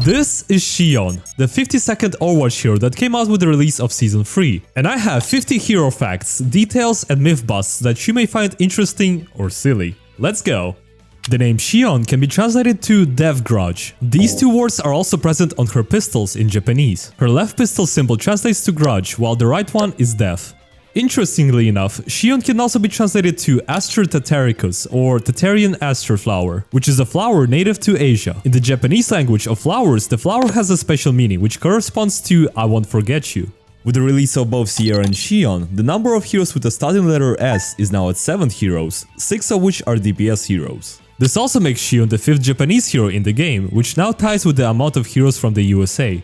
This is Shion, the 52nd Overwatch hero that came out with the release of Season 3. And I have 50 hero facts, details and myth busts that you may find interesting or silly. Let's go! The name Shion can be translated to Death Grudge. These two words are also present on her pistols in Japanese. Her left pistol symbol translates to grudge, while the right one is death. Interestingly enough, Shion can also be translated to Aster tataricus or Tatarian aster flower, which is a flower native to Asia. In the Japanese language of flowers, the flower has a special meaning which corresponds to I won't forget you. With the release of both Sierra and Shion, the number of heroes with the starting letter S is now at 7 heroes, 6 of which are DPS heroes. This also makes Shion the 5th Japanese hero in the game, which now ties with the amount of heroes from the USA.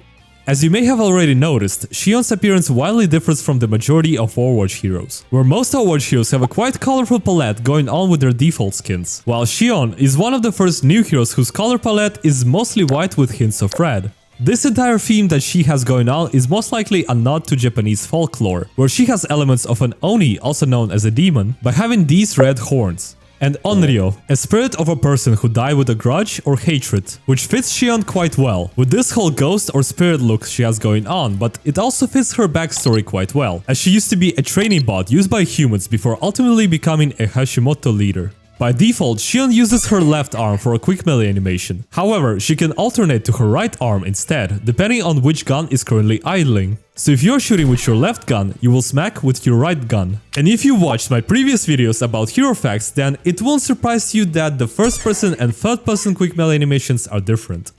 As you may have already noticed, Shion's appearance widely differs from the majority of Overwatch heroes, where most Overwatch heroes have a quite colorful palette going on with their default skins, while Shion is one of the first new heroes whose color palette is mostly white with hints of red. This entire theme that she has going on is most likely a nod to Japanese folklore, where she has elements of an Oni, also known as a demon, by having these red horns. And Onryo, a spirit of a person who died with a grudge or hatred, which fits Shion quite well, with this whole ghost or spirit look she has going on, but it also fits her backstory quite well, as she used to be a training bot used by humans before ultimately becoming a Hashimoto leader. By default, Shion uses her left arm for a quick melee animation. However, she can alternate to her right arm instead, depending on which gun is currently idling. So if you're shooting with your left gun, you will smack with your right gun. And if you watched my previous videos about hero facts, then it won't surprise you that the first person and third person quick melee animations are different.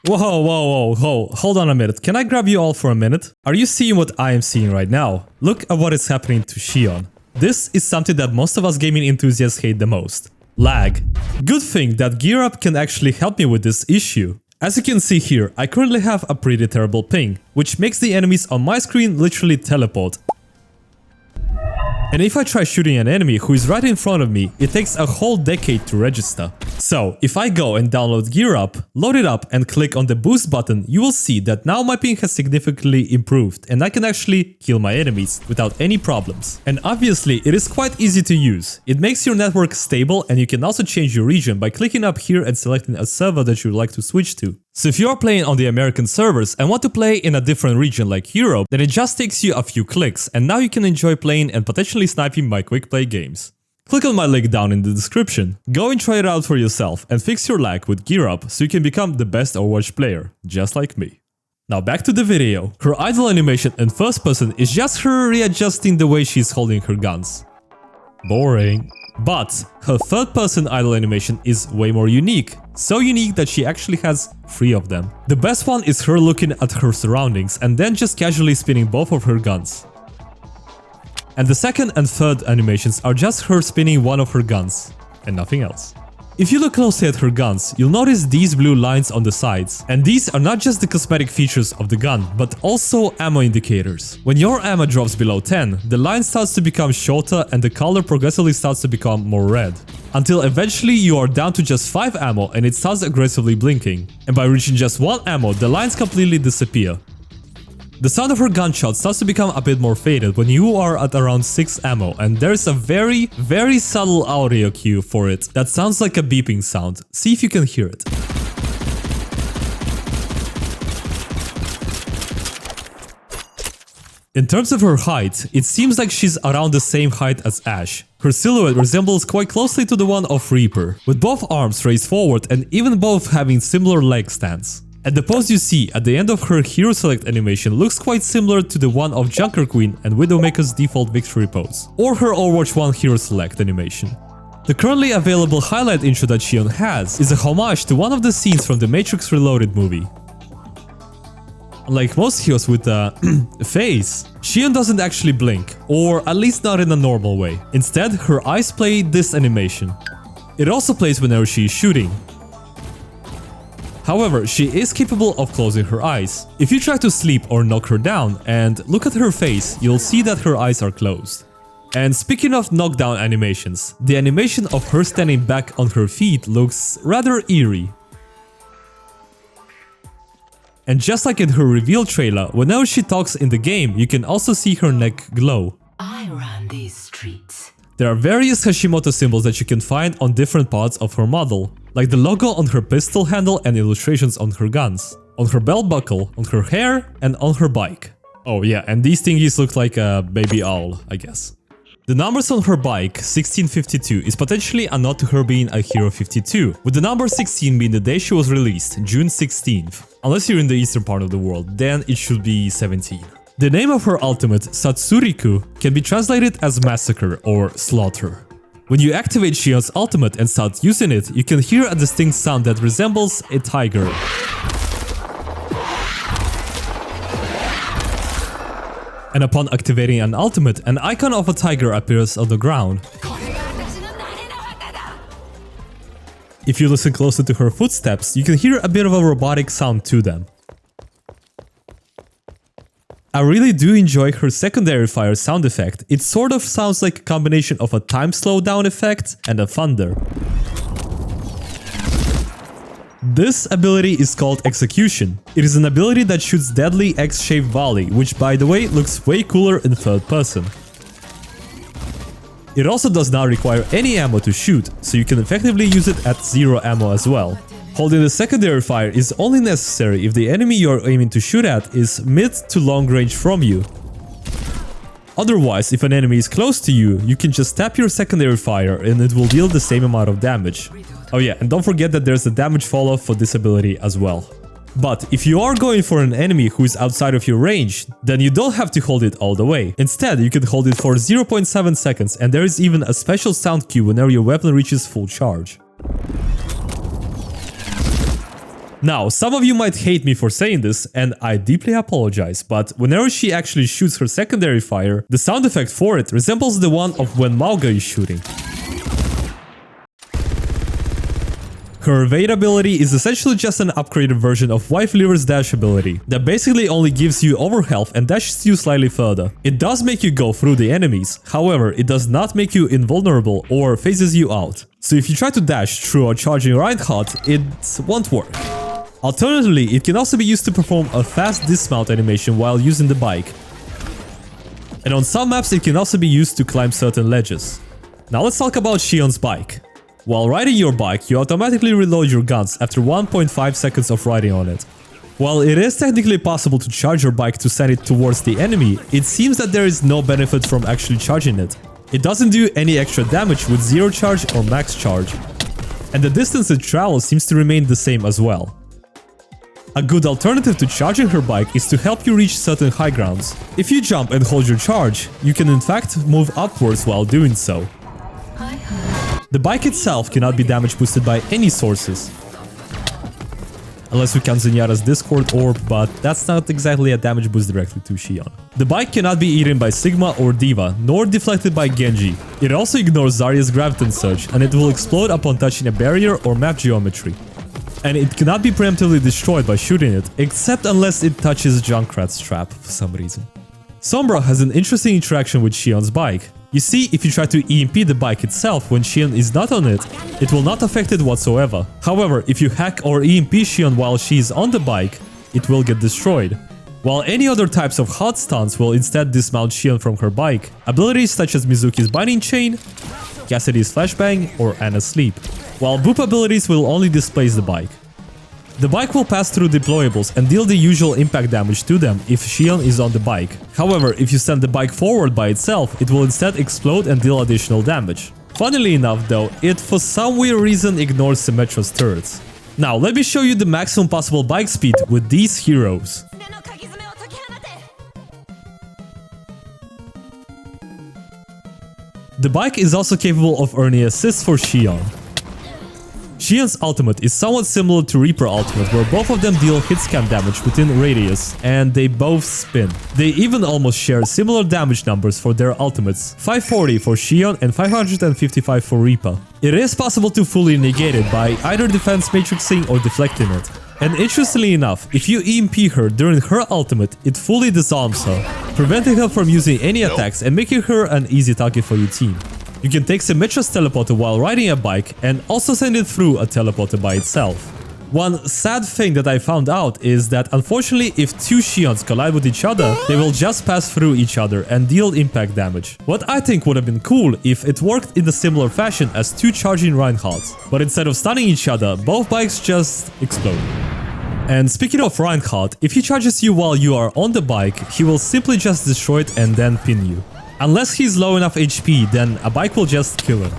Whoa, hold on a minute, can I grab you all for a minute? Are you seeing what I am seeing right now? Look at what is happening to Shion. This is something that most of us gaming enthusiasts hate the most. Lag. Good thing that Gear Up can actually help me with this issue. As you can see here, I currently have a pretty terrible ping, which makes the enemies on my screen literally teleport. And if I try shooting an enemy who is right in front of me, it takes a whole decade to register. So, if I go and download Gear Up, load it up and click on the boost button, you will see that now my ping has significantly improved and I can actually kill my enemies without any problems. And obviously, it is quite easy to use. It makes your network stable and you can also change your region by clicking up here and selecting a server that you would like to switch to. So if you are playing on the American servers and want to play in a different region like Europe, then it just takes you a few clicks and now you can enjoy playing and potentially sniping my quick play games. Click on my link down in the description. Go and try it out for yourself and fix your lag with Gear Up so you can become the best Overwatch player, just like me. Now back to the video. Her idle animation in first person is just her readjusting the way she's holding her guns. Boring. But her third person idle animation is way more unique. So unique that she actually has 3 of them. The best one is her looking at her surroundings and then just casually spinning both of her guns. And the second and third animations are just her spinning one of her guns and nothing else. If you look closely at her guns, you'll notice these blue lines on the sides. And these are not just the cosmetic features of the gun, but also ammo indicators. When your ammo drops below 10, the line starts to become shorter and the color progressively starts to become more red. Until eventually you are down to just 5 ammo and it starts aggressively blinking. And by reaching just 1 ammo, the lines completely disappear. The sound of her gunshot starts to become a bit more faded when you are at around 6 ammo, and there's a very subtle audio cue for it that sounds like a beeping sound. See if you can hear it. In terms of her height, it seems like she's around the same height as Ashe. Her silhouette resembles quite closely to the one of Reaper, with both arms raised forward and even both having similar leg stance. And the pose you see at the end of her hero select animation looks quite similar to the one of Junker Queen and Widowmaker's default victory pose, or her Overwatch 1 hero select animation. The currently available highlight intro that Shion has is a homage to one of the scenes from the Matrix Reloaded movie. Unlike most heroes with a face, Shion doesn't actually blink, or at least not in a normal way. Instead, her eyes play this animation. It also plays whenever she is shooting. However, she is capable of closing her eyes. If you try to sleep or knock her down and look at her face, you'll see that her eyes are closed. And speaking of knockdown animations, the animation of her standing back on her feet looks rather eerie. And just like in her reveal trailer, whenever she talks in the game, you can also see her neck glow. I run these streets. There are various Hashimoto symbols that you can find on different parts of her model, like the logo on her pistol handle and illustrations on her guns. on her belt buckle, on her hair, and on her bike. Oh yeah, and these thingies look like a baby owl, I guess. The numbers on her bike, 1652, is potentially a nod to her being a Hero 52, with the number 16 being the day she was released, June 16th. Unless you're in the eastern part of the world, then it should be 17. The name of her ultimate, Satsuriku, can be translated as massacre or slaughter. When you activate Shion's ultimate and start using it, you can hear a distinct sound that resembles a tiger. And upon activating an ultimate, an icon of a tiger appears on the ground. If you listen closer to her footsteps, you can hear a bit of a robotic sound to them. I really do enjoy her secondary fire sound effect. It sort of sounds like a combination of a time slowdown effect and a thunder. This ability is called Execution. It is an ability that shoots deadly X-shaped volley, which by the way looks way cooler in third person. It also does not require any ammo to shoot, so you can effectively use it at zero ammo as well. Holding the secondary fire is only necessary if the enemy you are aiming to shoot at is mid to long range from you. Otherwise, if an enemy is close to you, you can just tap your secondary fire and it will deal the same amount of damage. Oh yeah, and don't forget that there's a damage falloff for this ability as well. But if you are going for an enemy who is outside of your range, then you don't have to hold it all the way. Instead, you can hold it for 0.7 seconds and there is even a special sound cue whenever your weapon reaches full charge. Now, some of you might hate me for saying this, and I deeply apologize, but whenever she actually shoots her secondary fire, the sound effect for it resembles the one of when Mauga is shooting. Her evade ability is essentially just an upgraded version of Wife Lever's dash ability, that basically only gives you overhealth and dashes you slightly further. It does make you go through the enemies, however, it does not make you invulnerable or phases you out. So if you try to dash through a charging Reinhardt, it won't work. Alternatively, it can also be used to perform a fast dismount animation while using the bike. And on some maps it can also be used to climb certain ledges. Now let's talk about Shion's bike. While riding your bike, you automatically reload your guns after 1.5 seconds of riding on it. While it is technically possible to charge your bike to send it towards the enemy, it seems that there is no benefit from actually charging it. It doesn't do any extra damage with zero charge or max charge. And the distance it travels seems to remain the same as well. A good alternative to charging her bike is to help you reach certain high grounds. If you jump and hold your charge, you can in fact move upwards while doing so. The bike itself cannot be damage boosted by any sources. Unless we count Zenyatta's Discord orb, but that's not exactly a damage boost directly to Shion. The bike cannot be eaten by Sigma or D.Va, nor deflected by Genji. It also ignores Zarya's Graviton Surge, and it will explode upon touching a barrier or map geometry. And it cannot be preemptively destroyed by shooting it, except unless it touches Junkrat's trap for some reason. Sombra has an interesting interaction with Shion's bike. You see, if you try to EMP the bike itself when Shion is not on it, it will not affect it whatsoever. However, if you hack or EMP Shion while she is on the bike, it will get destroyed. While any other types of hot stuns will instead dismount Shion from her bike, abilities such as Mizuki's Binding Chain, Cassidy's Flashbang, or Ana's Sleep. While Boop abilities will only displace the bike. The bike will pass through deployables and deal the usual impact damage to them if Shion is on the bike. However, if you send the bike forward by itself, it will instead explode and deal additional damage. Funnily enough though, it for some weird reason ignores Symmetra's turrets. Now let me show you the maximum possible bike speed with these heroes. The bike is also capable of earning assists for Shion. Shion's ultimate is somewhat similar to Reaper ultimate, where both of them deal hitscan damage within radius, and they both spin. They even almost share similar damage numbers for their ultimates, 540 for Shion and 555 for Reaper. It is possible to fully negate it by either defense matrixing or deflecting it. And interestingly enough, if you EMP her during her ultimate, it fully disarms her, preventing her from using any attacks and making her an easy target for your team. You can take Symmetra's teleporter while riding a bike and also send it through a teleporter by itself. One sad thing that I found out is that unfortunately if two Shions collide with each other, they will just pass through each other and deal impact damage. What I think would have been cool if it worked in a similar fashion as two charging Reinhardts, but instead of stunning each other, both bikes just explode. And speaking of Reinhardt, if he charges you while you are on the bike, he will simply just destroy it and then pin you. Unless he's low enough HP, then a bike will just kill him.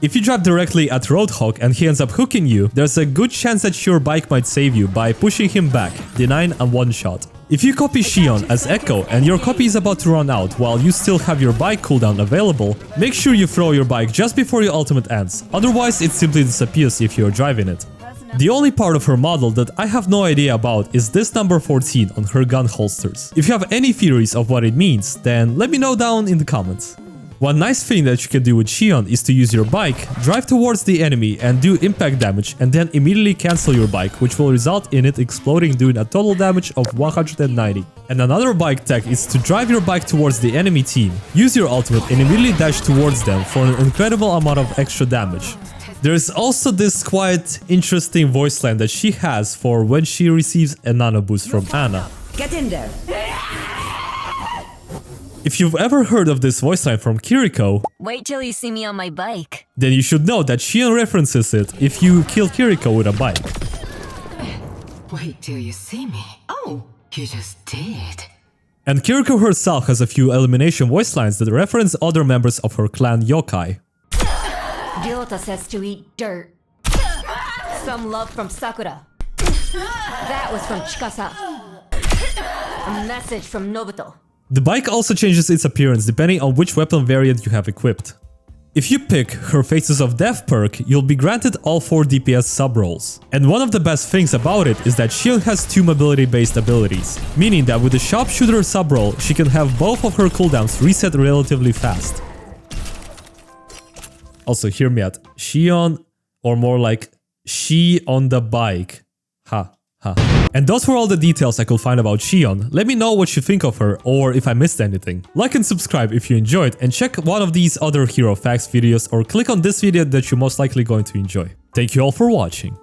If you drive directly at Roadhog and he ends up hooking you, there's a good chance that your bike might save you by pushing him back, denying a one-shot. If you copy Shion as Echo and your copy is about to run out while you still have your bike cooldown available, make sure you throw your bike just before your ultimate ends, otherwise it simply disappears if you're driving it. The only part of her model that I have no idea about is this number 14 on her gun holsters. If you have any theories of what it means, then let me know down in the comments. One nice thing that you can do with Shion is to use your bike, drive towards the enemy and do impact damage and then immediately cancel your bike, which will result in it exploding doing a total damage of 190. And another bike tech is to drive your bike towards the enemy team, use your ultimate and immediately dash towards them for an incredible amount of extra damage. There is also this quite interesting voice line that she has for when she receives a nano boost from Ana. Get in there. If you've ever heard of this voice line from Kiriko, Wait till you see me on my bike. then you should know that Shion references it if you kill Kiriko with a bike. Wait till you see me. Oh, you just did. And Kiriko herself has a few elimination voice lines that reference other members of her clan yokai. Ryota says to eat dirt. Some love from Sakura. That was from Chikasa. A message from Nobuto. The bike also changes its appearance depending on which weapon variant you have equipped. If you pick her Faces of Death perk, you'll be granted all 4 DPS sub-rolls. And one of the best things about it is that Shion has 2 mobility-based abilities, meaning that with the Sharpshooter sub-roll, she can have both of her cooldowns reset relatively fast. Also, hear me out. Shion, or more like she on the bike. Ha. And those were all the details I could find about Shion. Let me know what you think of her or if I missed anything. Like and subscribe if you enjoyed and check one of these other hero facts videos or click on this video that you're most likely going to enjoy. Thank you all for watching.